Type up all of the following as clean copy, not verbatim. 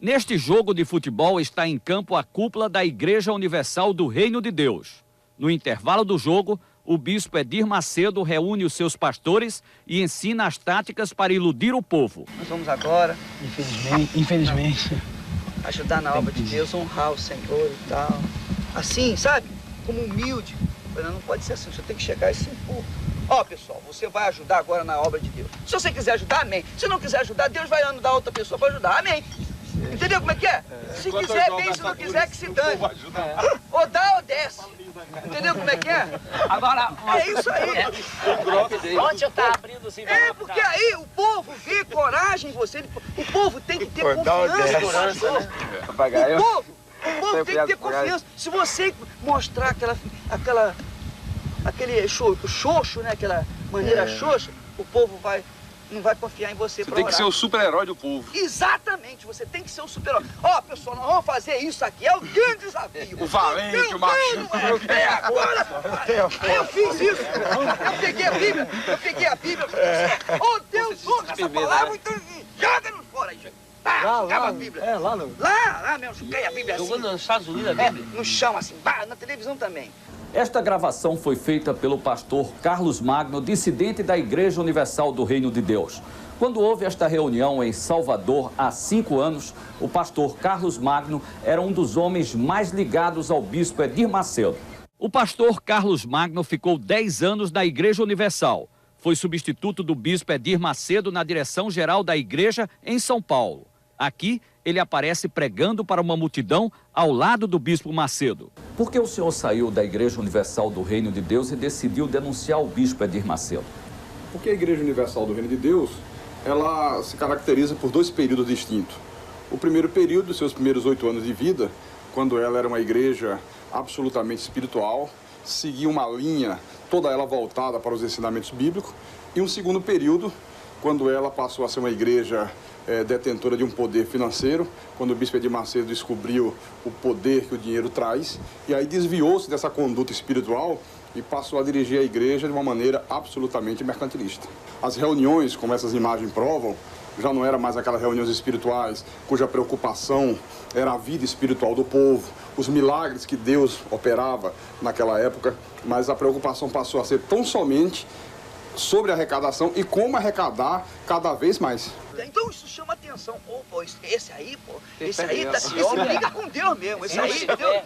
Neste jogo de futebol está em campo a cúpula da Igreja Universal do Reino de Deus. No intervalo do jogo, o bispo Edir Macedo reúne os seus pastores e ensina as táticas para iludir o povo. Nós vamos agora, infelizmente, ajudar na obra de Deus, honrar o Senhor e tal. Assim, sabe? Como humilde. Não pode ser assim, você tem que chegar e se impor. Ó, pessoal, você vai ajudar agora na obra de Deus. Se você quiser ajudar, amém. Se não quiser ajudar, Deus vai andar outra pessoa para ajudar, amém. Entendeu como é que é? Se quiser, bem, se não quiser, que se dane. Ou dá ou desce. Entendeu como é que é? Agora, é isso aí. Ontem eu tava abrindo assim. Porque aí o povo vê coragem em você. O povo tem que ter confiança. O povo tem que ter confiança. Se você mostrar aquele xoxo, né? Aquela maneira xoxa, o povo não vai confiar em você. Você tem que ser o super-herói do povo. Exatamente, você tem que ser o super-herói. Ó, pessoal, nós vamos fazer isso aqui, é o grande desafio. O valente, o macho. Agora, eu fiz isso. Eu peguei a Bíblia. Oh, Deus, honra essa palavra, então joga-nos fora aí, gente. Acaba a Bíblia. Lá mesmo, joguei a Bíblia assim. Jogando nos Estados Unidos a Bíblia? No chão, assim, na televisão também. Esta gravação foi feita pelo pastor Carlos Magno, dissidente da Igreja Universal do Reino de Deus. Quando houve esta reunião em Salvador há 5 anos, o pastor Carlos Magno era um dos homens mais ligados ao bispo Edir Macedo. O pastor Carlos Magno ficou 10 anos na Igreja Universal. Foi substituto do bispo Edir Macedo na direção-geral da igreja em São Paulo. Aqui, ele aparece pregando para uma multidão ao lado do bispo Macedo. Por que o senhor saiu da Igreja Universal do Reino de Deus e decidiu denunciar o bispo Edir Macedo? Porque a Igreja Universal do Reino de Deus, ela se caracteriza por 2 períodos distintos. O primeiro período, dos seus primeiros 8 anos de vida, quando ela era uma igreja absolutamente espiritual, seguia uma linha, toda ela voltada para os ensinamentos bíblicos. E um segundo período, quando ela passou a ser uma igreja detentora de um poder financeiro, quando o bispo Edir Macedo descobriu o poder que o dinheiro traz, e aí desviou-se dessa conduta espiritual e passou a dirigir a igreja de uma maneira absolutamente mercantilista. As reuniões, como essas imagens provam, já não eram mais aquelas reuniões espirituais cuja preocupação era a vida espiritual do povo, os milagres que Deus operava naquela época, mas a preocupação passou a ser tão somente sobre a arrecadação e como arrecadar cada vez mais. Então isso chama atenção. Pô, esse aí briga com Deus mesmo. Esse aí, entendeu?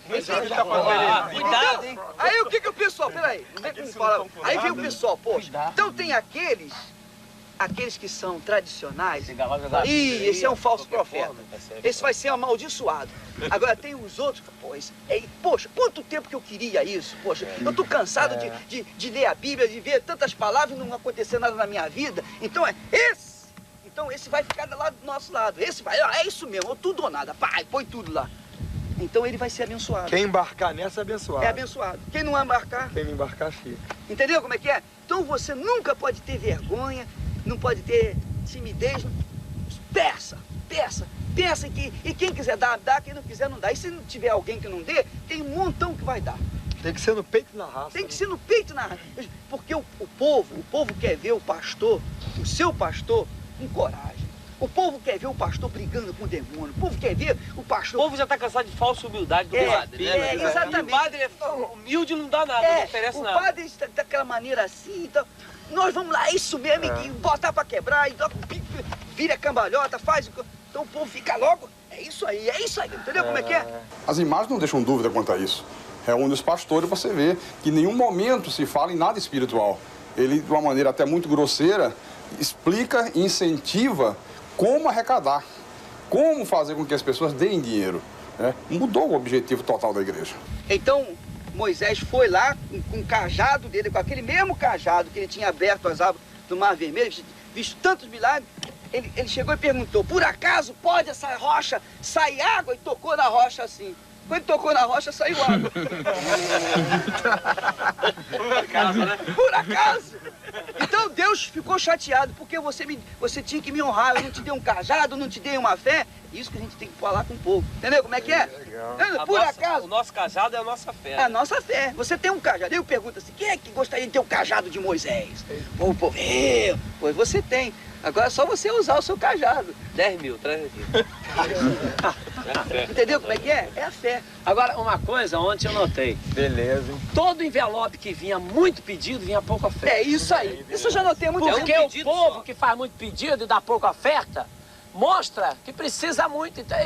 Cuidado, hein? Aí o que o pessoal, peraí, não vem como fala. Aí vem o pessoal, pô, então tem aqueles que são tradicionais. Esse é um falso profeta. Esse vai ser amaldiçoado. Agora tem os outros, poxa, quanto tempo que eu queria isso? Poxa, eu tô cansado de ler a Bíblia, de ver tantas palavras e não acontecer nada na minha vida. Então esse. Então esse vai ficar lá do nosso lado. Esse vai, é isso mesmo, tudo ou nada. Pai, põe tudo lá. Então ele vai ser abençoado. Quem embarcar nessa é abençoado. É abençoado. Quem não embarcar... Quem não embarcar, fica. Entendeu como é que é? Então você nunca pode ter vergonha, não pode ter timidez. Peça. E quem quiser dar, dá. Quem não quiser, não dá. E se não tiver alguém que não dê, tem um montão que vai dar. Tem que ser no peito e na raça. Tem que ser no peito e na raça. Porque o povo quer ver o pastor, o seu pastor, com coragem. O povo quer ver o pastor brigando com o demônio. O povo quer ver o pastor... O povo já está cansado de falsa humildade do padre, né? Exatamente. O padre é humilde, não dá nada, não oferece nada. O padre está daquela maneira assim, então... Nós vamos lá, isso mesmo, e botar para quebrar, e vira cambalhota, faz... Então o povo fica logo... É isso aí, entendeu como é que é? As imagens não deixam dúvida quanto a isso. Reúne os pastores para você ver que em nenhum momento se fala em nada espiritual. Ele, de uma maneira até muito grosseira, explica e incentiva como arrecadar, como fazer com que as pessoas deem dinheiro. Né? Mudou o objetivo total da igreja. Então, Moisés foi lá com o cajado dele, com aquele mesmo cajado que ele tinha aberto as águas do Mar Vermelho, visto tantos milagres, ele chegou e perguntou, por acaso pode essa rocha sair água? E tocou na rocha assim. Quando tocou na rocha, saiu água. Por acaso, né? Por acaso. Então Deus ficou chateado, porque você tinha que me honrar. Eu não te dei um cajado, não te dei uma fé. Isso que a gente tem que falar com o povo. Entendeu como é que é? Legal. Por acaso. O nosso cajado é a nossa fé. É a nossa fé. Você tem um cajado. Eu pergunto assim, quem é que gostaria de ter o cajado de Moisés? O povo, pois você tem. Agora é só você usar o seu cajado. 10 mil, traz aqui. Entendeu como é que é? É a fé. Agora, uma coisa, ontem eu notei. Beleza. Todo envelope que vinha muito pedido, vinha pouca oferta. É isso aí. Isso eu já notei muito Porque tempo. o povo que faz muito pedido e dá pouca oferta, mostra que precisa muito. Então,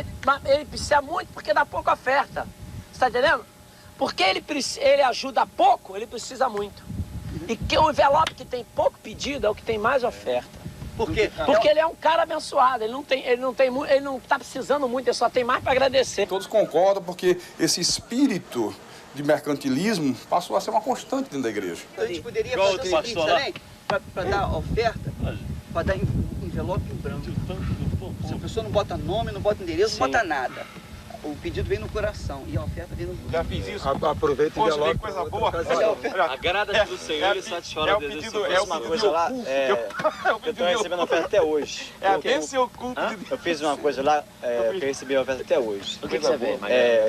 ele precisa muito porque dá pouca oferta. Você está entendendo? Porque ele ajuda pouco, ele precisa muito. E que o envelope que tem pouco pedido é o que tem mais oferta. Por quê? Porque ele é um cara abençoado, ele não está precisando muito, ele só tem mais para agradecer. Todos concordam porque esse espírito de mercantilismo passou a ser uma constante dentro da igreja. A gente poderia fazer o seguinte também, para dar oferta, para dar envelope em branco. Se a pessoa não bota nome, não bota endereço, não bota nada. O pedido vem no coração e a oferta vem no... Já fiz isso. Aproveita e Hoje envelope. vem coisa boa. Agrada-te do Senhor e satisfará o desejo. É o uma pedido coisa lá, oculto. eu tô recebendo oferta até hoje. É a bênção oculta de Deus. Eu fiz uma coisa lá, que eu recebi a oferta até hoje. O que você vê?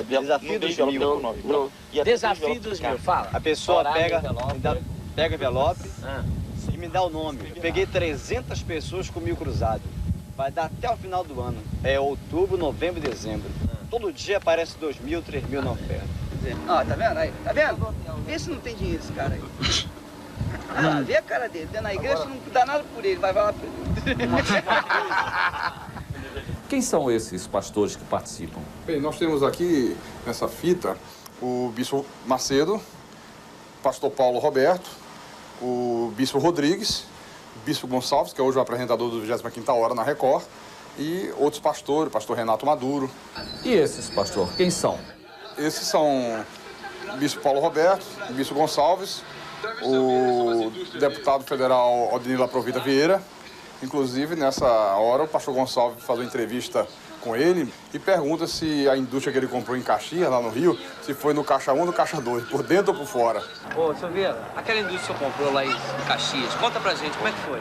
Desafio dos mil. Desafio dos mil, fala. A pessoa Orar no pega, envelope. pega o envelope e me dá o nome. Eu peguei 300 pessoas com 1000 cruzado. Vai dar até o final do ano. É outubro, novembro e dezembro. Todo dia aparece 2.000, 3.000 na oferta. Ó, tá vendo aí? Tá vendo? Vê se não tem dinheiro esse cara aí. Ah, vê a cara dele. Dentro da igreja não dá nada por ele, vai lá por ele. Quem são esses pastores que participam? Bem, nós temos aqui nessa fita o Bispo Macedo, Pastor Paulo Roberto, o Bispo Rodrigues, o Bispo Gonçalves, que é hoje o apresentador do 25ª Hora na Record, e outros pastores, o pastor Renato Maduro. E esses, pastor, quem são? Esses são o Bispo Paulo Roberto, o Bispo Gonçalves, o deputado federal Odenilo Aprovita Vieira. Inclusive, nessa hora, o pastor Gonçalves faz uma entrevista com ele e pergunta se a indústria que ele comprou em Caxias, lá no Rio, se foi no caixa 1 ou no caixa 2, por dentro ou por fora. Ô, seu Vieira, aquela indústria que você comprou lá em Caxias, conta pra gente, como é que foi?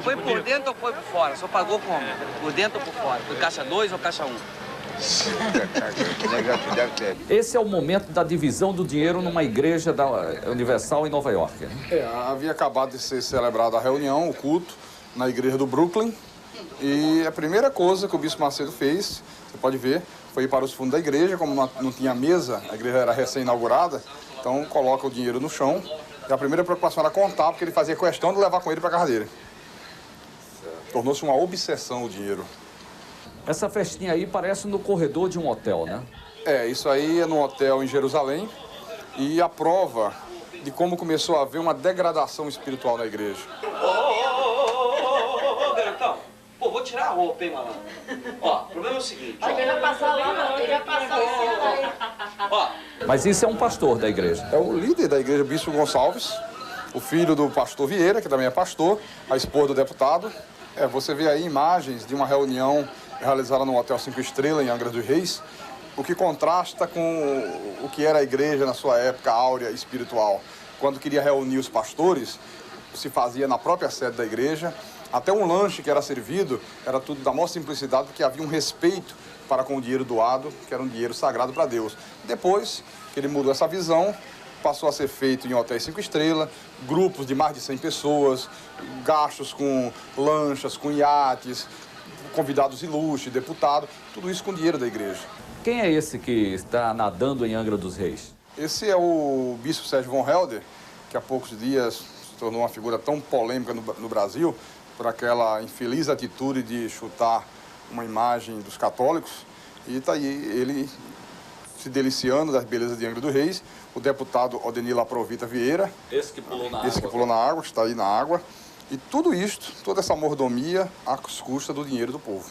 Foi por dentro ou foi por fora? O senhor pagou como? Por dentro ou por fora? Foi caixa 2 ou caixa 1? Esse é o momento da divisão do dinheiro numa igreja da Universal em Nova York. Né? Havia acabado de ser celebrada a reunião, o culto, na igreja do Brooklyn. E a primeira coisa que o Bispo Macedo fez, você pode ver, foi ir para os fundos da igreja. Como não tinha mesa, a igreja era recém-inaugurada, então coloca o dinheiro no chão. E a primeira preocupação era contar, porque ele fazia questão de levar com ele para a casa dele. Tornou-se uma obsessão o dinheiro. Essa festinha aí parece no corredor de um hotel, né? Isso aí é num hotel em Jerusalém. E a prova de como começou a haver uma degradação espiritual na igreja. Garotão, pô, vou tirar a roupa, hein, malandro? Ó, o problema é o seguinte, ó. Ele vai passar lá, não, ele vai passar em cima daí. Ó, Mas isso é um pastor da igreja. É o líder da igreja, Bispo Gonçalves, o filho do pastor Vieira, que também é pastor, a esposa do deputado. Você vê aí imagens de uma reunião realizada no Hotel 5 Estrelas, em Angra dos Reis, o que contrasta com o que era a igreja na sua época áurea espiritual. Quando queria reunir os pastores, se fazia na própria sede da igreja. Até um lanche que era servido era tudo da maior simplicidade, porque havia um respeito para com o dinheiro doado, que era um dinheiro sagrado para Deus. Depois que ele mudou essa visão, passou a ser feito em hotéis 5 estrelas, grupos de mais de 100 pessoas, gastos com lanchas, com iates, convidados ilustres, deputados, tudo isso com dinheiro da igreja. Quem é esse que está nadando em Angra dos Reis? Esse é o Bispo Sérgio von Helder, que há poucos dias se tornou uma figura tão polêmica no Brasil, por aquela infeliz atitude de chutar uma imagem dos católicos. E está aí ele se deliciando das belezas de Angra dos Reis, o deputado Odenilo Aprovita Vieira. Esse que pulou na água. Esse que pulou na água, está aí na água. E tudo isto, toda essa mordomia, às custas do dinheiro do povo.